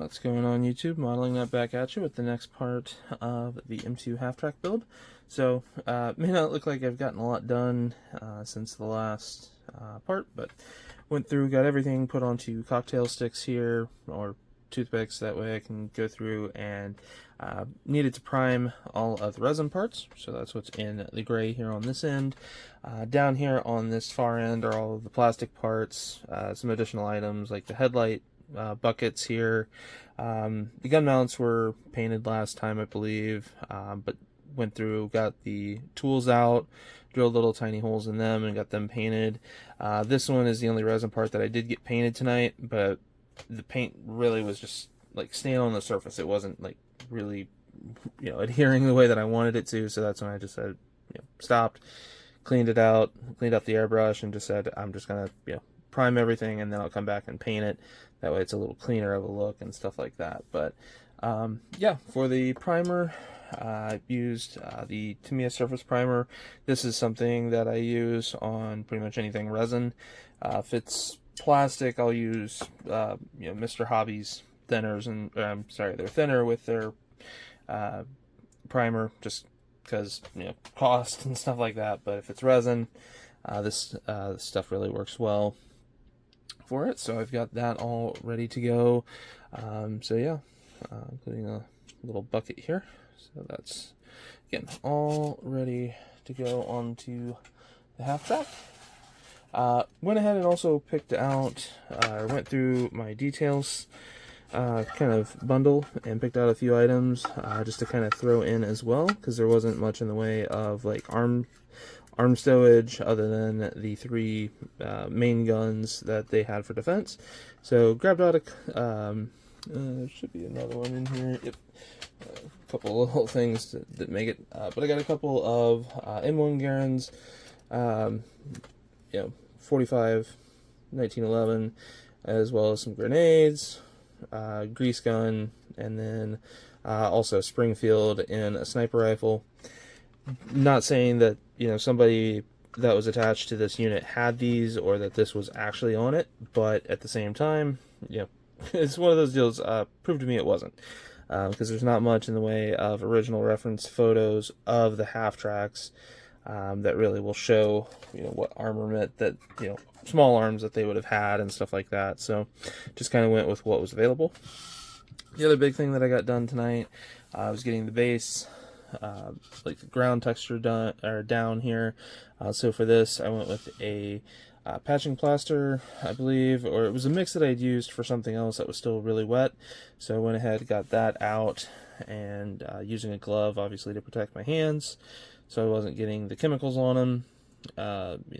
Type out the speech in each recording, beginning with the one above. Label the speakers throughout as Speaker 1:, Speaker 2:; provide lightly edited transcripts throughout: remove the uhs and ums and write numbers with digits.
Speaker 1: What's going on, YouTube? Modeling that back at you with the next part of the M2 Halftrack build. So, may not look like I've gotten a lot done since the last part, but went through, got everything put onto cocktail sticks here, or toothpicks, that way I can go through and needed to prime all of the resin parts, so that's what's in the gray here on this end. Down here on this far end are all of the plastic parts, some additional items like the headlight buckets here. The gun mounts were painted last time, I believe, but went through, got the tools out, drilled little tiny holes in them and got them painted. This one is the only resin part that I did get painted tonight, but the paint really was just like staying on the surface. It wasn't like really, adhering the way that I wanted it to, so that's when I just said, stopped, cleaned it out, cleaned up the airbrush, and just said I'm just gonna, prime everything, and then I'll come back and paint it. That way it's a little cleaner of a look and stuff like that. But yeah, for the primer, I used the Tunisia surface primer. This is something that I use on pretty much anything resin. If it's plastic, I'll use Mr. Hobby's thinners, and I'm sorry, they're thinner with their primer, just because cost and stuff like that. But if it's resin, this stuff really works well for it. So I've got that all ready to go. So yeah, including a little bucket here. So that's, again, all ready to go onto the Halftrack. Went ahead and also picked out, went through my details kind of bundle and picked out a few items just to kind of throw in as well, because there wasn't much in the way of like arm stowage other than the three main guns that they had for defense. So grabbed out there should be another one in here. Yep. A couple of little things that make it, but I got a couple of M1 Garand's 45 1911, as well as some grenades, grease gun, and then also Springfield in a sniper rifle. Not saying that somebody that was attached to this unit had these, or that this was actually on it, but at the same time, it's one of those deals. Proved to me it wasn't, because there's not much in the way of original reference photos of the Halftracks that really will show what armament that small arms that they would have had and stuff like that. So just kind of went with what was available. The other big thing that I got done tonight was getting the base, like the ground texture down here. So for this, I went with a patching plaster, I believe, or it was a mix that I'd used for something else that was still really wet. So I went ahead, got that out, and using a glove, obviously, to protect my hands, so I wasn't getting the chemicals on them.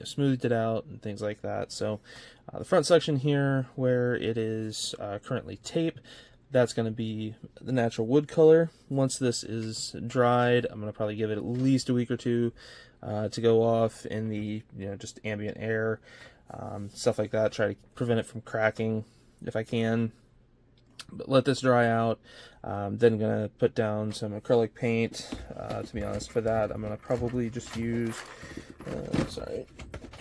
Speaker 1: Smoothed it out and things like that. So the front section here, where it is currently tape, that's going to be the natural wood color. Once this is dried, I'm going to probably give it at least a week or two to go off in the just ambient air, stuff like that. Try to prevent it from cracking if I can. But let this dry out. Then gonna put down some acrylic paint. To be honest, for that, I'm gonna probably just use. Sorry,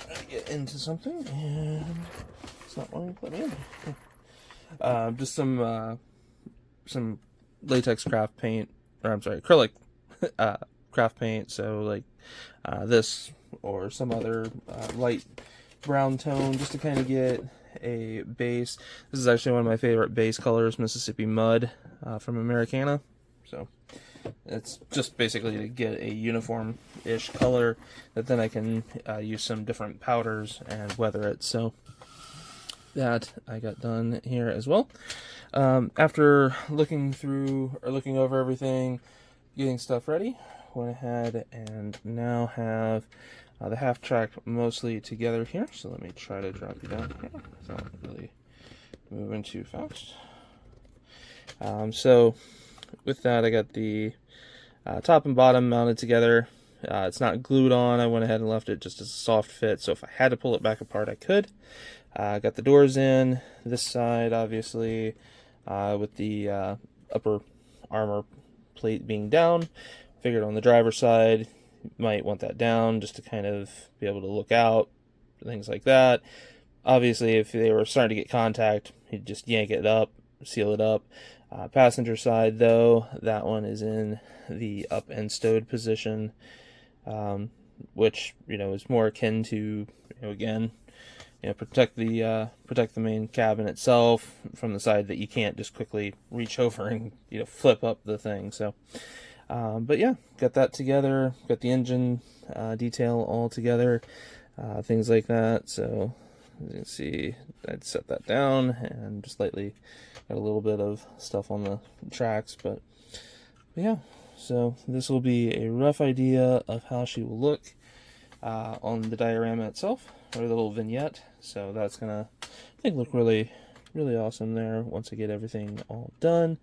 Speaker 1: trying to get into something, and it's not wanting to let me in. Just some latex craft paint, or I'm sorry, acrylic craft paint. So like this or some other light brown tone, just to kind of get a base. This is actually one of my favorite base colors, Mississippi Mud from Americana. So it's just basically to get a uniform-ish color that then I can use some different powders and weather it. So that I got done here as well. After looking over everything, getting stuff ready, went ahead and now have the Halftrack mostly together here. So let me try to drop you down here without really moving too fast. So with that, I got the top and bottom mounted together. It's not glued on. I went ahead and left it just as a soft fit, so if I had to pull it back apart, I could. Got the doors in this side, obviously, with the upper armor plate being down. Figured on the driver's side, might want that down just to kind of be able to look out, things like that. Obviously, if they were starting to get contact, you'd just yank it up seal it up. Passenger side, though, that one is in the up and stowed position, which, is more akin to, again, protect the main cabin itself from the side that you can't just quickly reach over and flip up the thing. So, but yeah, got that together. Got the engine detail all together, things like that. So as you can see, I'd set that down and just lightly got a little bit of stuff on the tracks, but yeah. So this will be a rough idea of how she will look on the diorama itself, or the little vignette. So that's gonna, I think, look really, really awesome there once I get everything all done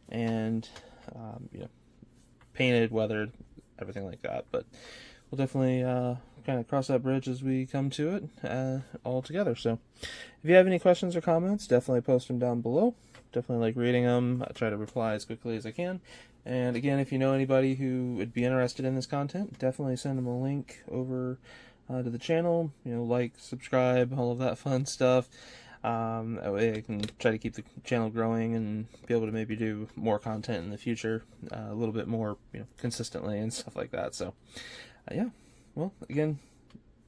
Speaker 1: and painted, weathered, everything like that. But we'll definitely kind of cross that bridge as we come to it all together. So if you have any questions or comments, definitely post them down below. Definitely like reading them. I try to reply as quickly as I can. And again, if you know anybody who would be interested in this content, definitely send them a link over to the channel. Like, subscribe, all of that fun stuff. That way I can try to keep the channel growing and be able to maybe do more content in the future, a little bit more, consistently and stuff like that. So, yeah. Well, again,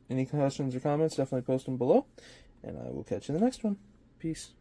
Speaker 1: any questions or comments, definitely post them below, and I will catch you in the next one. Peace.